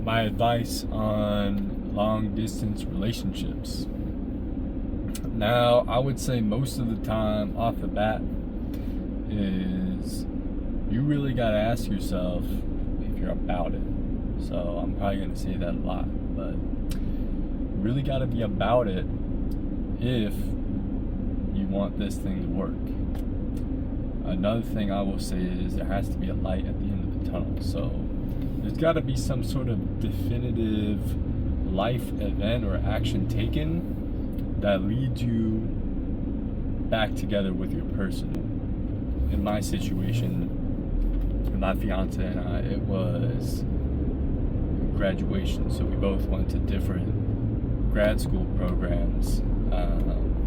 my advice on long distance relationships. Now, I would say most of the time off the bat is you really got to ask yourself if you're about it. So I'm probably going to say that a lot, but you really got to be about it if you want this thing to work. Another thing I will say is there has to be a light at the end of the tunnel. So there's got to be some sort of definitive life event or action taken that leads you back together with your person. In my situation, with my fiance and I, it was graduation. So we both went to different grad school programs,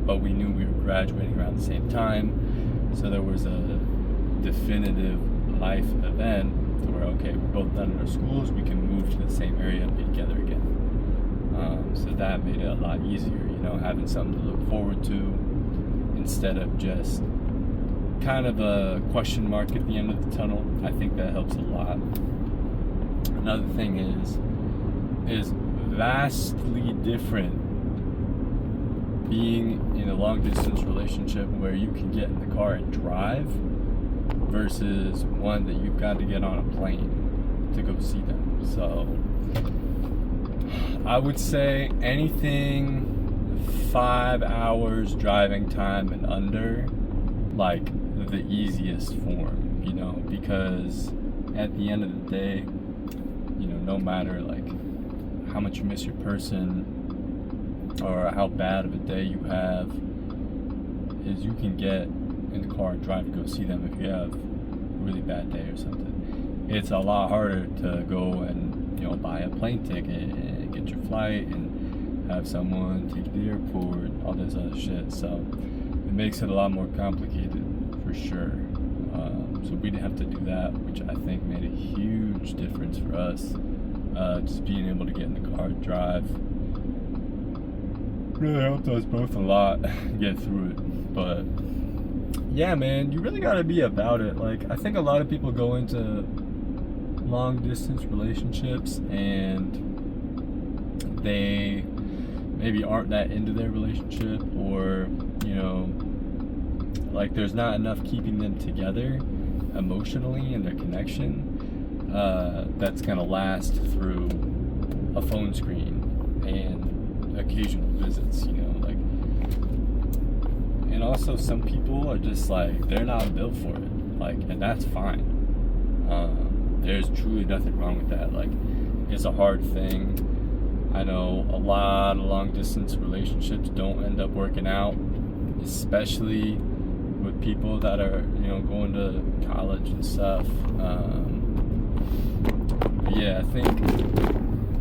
but we knew we were graduating around the same time. So there was a definitive life event where, okay, we're both done in our schools, we can move to the same area and be together again. So that made it a lot easier, having something to look forward to instead of just kind of a question mark at the end of the tunnel. I think that helps a lot. Another thing is vastly different being in a long distance relationship where you can get in the car and drive versus one that you've got to get on a plane to go see them. So I would say anything 5 hours driving time and under, like the easiest form, because at the end of the day, no matter like how much you miss your person or how bad of a day you have, is you can get in the car and drive to go see them if you have a really bad day or something. It's a lot harder to go and buy a plane ticket and get your flight and have someone take you to the airport, all this other shit. So it makes it a lot more complicated for sure. So we didn't have to do that, which I think made a huge difference for us. Just being able to get in the car and drive really helped us both a lot get through it. But yeah, man, you really gotta be about it. Like, I think a lot of people go into long distance relationships and they maybe aren't that into their relationship, or like there's not enough keeping them together emotionally in their connection that's gonna last through a phone screen and occasional visits, and also some people are just like, they're not built for it, like, and that's fine. There's truly nothing wrong with that. Like, it's a hard thing. I know a lot of long distance relationships don't end up working out, especially with people that are going to college and stuff. Yeah, I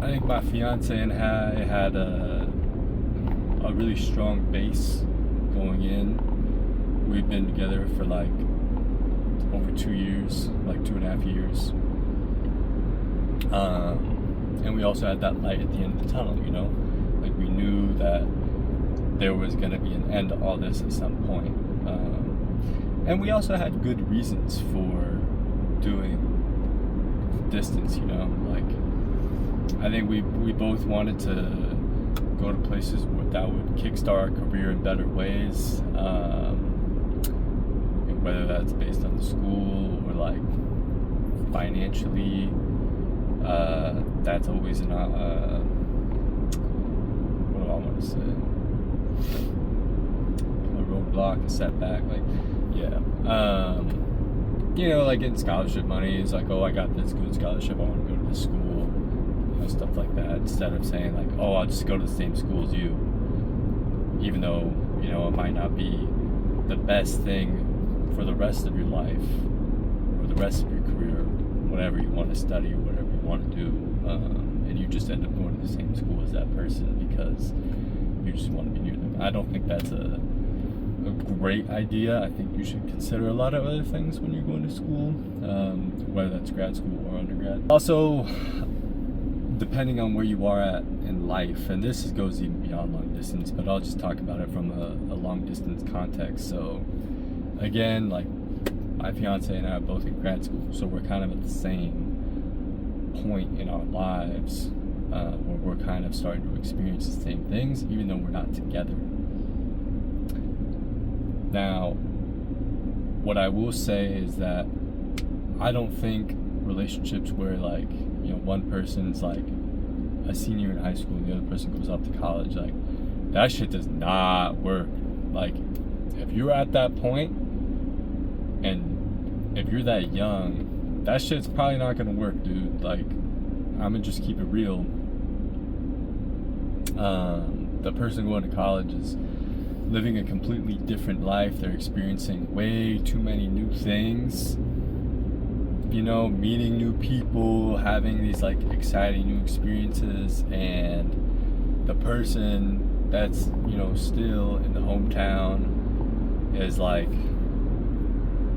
think my fiance and I had a really strong base going in. We've been together for like over 2 years, like 2.5 years. And we also had that light at the end of the tunnel, like we knew that there was going to be an end to all this at some point. And we also had good reasons for doing distance, like I think we both wanted to go to places that would kickstart our career in better ways, whether that's based on the school or like financially. That's always not what do I want to say, a roadblock, a setback, like like getting scholarship money is like, oh, I got this good scholarship, I want to go to this school, stuff like that, instead of saying like, oh, I'll just go to the same school as you, even though it might not be the best thing for the rest of your life or the rest of your career, whatever you want to study or whatever you want to do, and you just end up going to the same school as that person because you just want to be near them. I don't think that's a great idea. I think you should consider a lot of other things when you're going to school, whether that's grad school or undergrad. Also, depending on where you are at in life, and this goes even beyond long distance, but I'll just talk about it from a long distance context. So again, like my fiance and I are both in grad school, so we're kind of at the same point in our lives where we're kind of starting to experience the same things, even though we're not together. Now, what I will say is that I don't think relationships where, like, you know, one person's like a senior in high school and the other person goes off to college, like, that shit does not work. Like, if you're at that point and if you're that young, that shit's probably not gonna work, dude. Like, I'm gonna just keep it real. The person going to college is living a completely different life. They're experiencing way too many new things, you know, meeting new people, having these like exciting new experiences, and the person that's, you know, still in the hometown is like,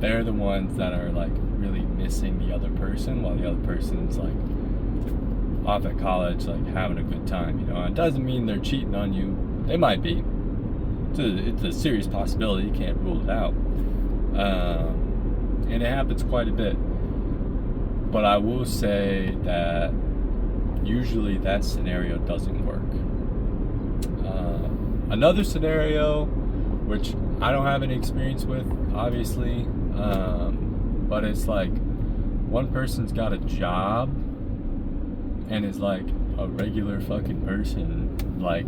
they're the ones that are like really missing the other person, while the other person's like off at college, like having a good time, you know. It doesn't mean they're cheating on you. They might be. It's a serious possibility. You can't rule it out. And it happens quite a bit. But I will say that usually that scenario doesn't work. Another scenario, which I don't have any experience with, obviously, but it's like one person's got a job and is like a regular fucking person, like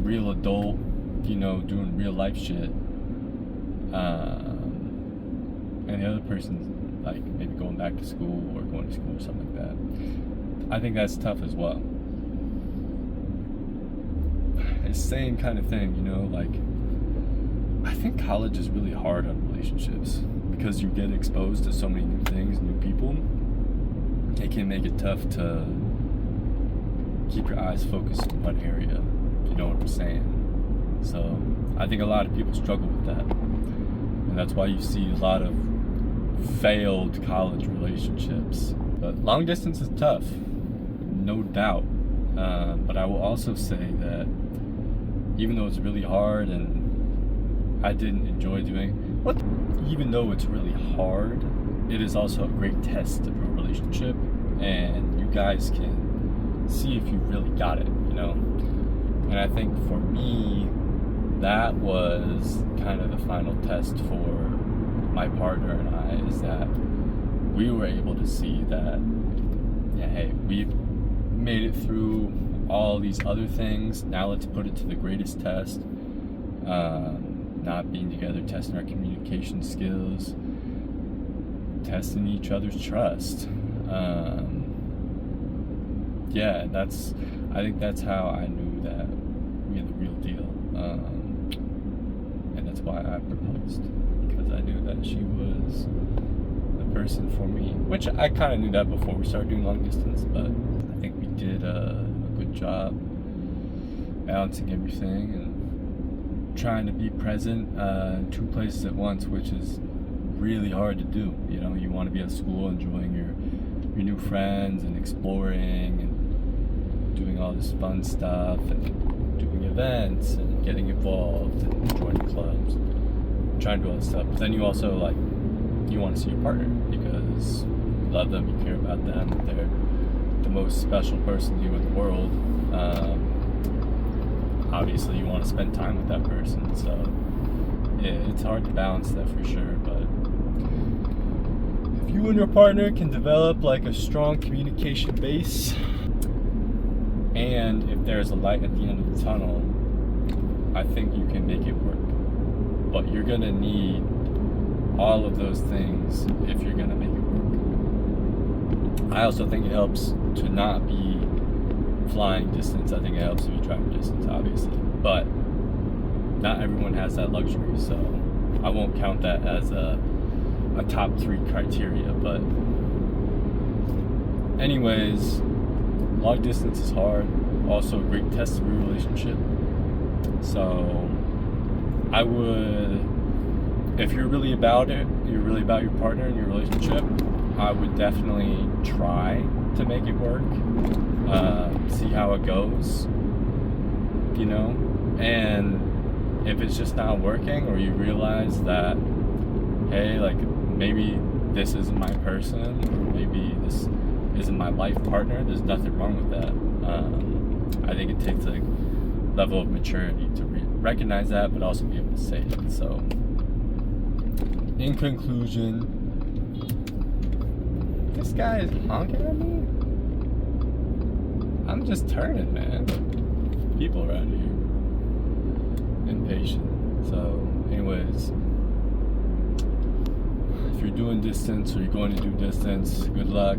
real adult, you know, doing real life shit, and the other person's like maybe going back to school or going to school or something like that. I think that's tough as well. It's the same kind of thing, you know, like, I think college is really hard on relationships because you get exposed to so many new things, new people. It can make it tough to keep your eyes focused in one area, if you know what I'm saying. So I think a lot of people struggle with that, and that's why you see a lot of failed college relationships. But long distance is tough, no doubt. But I will also say that even though it's really hard and I didn't enjoy doing what, even though it's really hard, it is also a great test of a relationship, and you guys can see if you really got it, you know. And I think for me, that was kind of the final test for my partner and I, is that we were able to see that, yeah, hey, we've made it through all these other things. Now let's put it to the greatest test. Not being together, testing our communication skills, testing each other's trust. Yeah, I think that's how I knew that we had the real deal. And that's why I proposed, because I knew that she was the person for me, which I kind of knew that before we started doing long distance, but I think we did a good job balancing everything and trying to be present in two places at once, which is really hard to do. You know, you want to be at school enjoying your new friends and exploring and doing all this fun stuff and doing events and getting involved and joining clubs, trying to do all this stuff. But then you also, like, you want to see your partner because you love them, you care about them, they're the most special person to you in the world. Obviously you want to spend time with that person, so yeah, it's hard to balance that for sure. But if you and your partner can develop like a strong communication base, and if there's a light at the end of the tunnel, I think you can make it work. But you're gonna need all of those things if you're gonna make it work. I also think it helps to not be flying distance. I think it helps if you drive distance, obviously, but not everyone has that luxury, so I won't count that as a top 3 criteria. But anyways, long distance is hard, also a great test of your relationship. So I would, if you're really about it, you're really about your partner and your relationship, I would definitely try to make it work. See how it goes, you know. And if it's just not working, or you realize that, hey, like, maybe this isn't my person, or maybe this isn't my life partner, there's nothing wrong with that. I think it takes a level of maturity to recognize that, but also be able to say it. So, in conclusion, this guy is honking at me. I'm just turning, man. People around here impatient. So, anyways, if you're doing distance or you're going to do distance, good luck.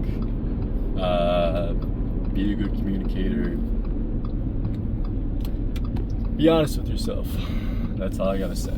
Be a good communicator. Be honest with yourself. That's all I gotta say.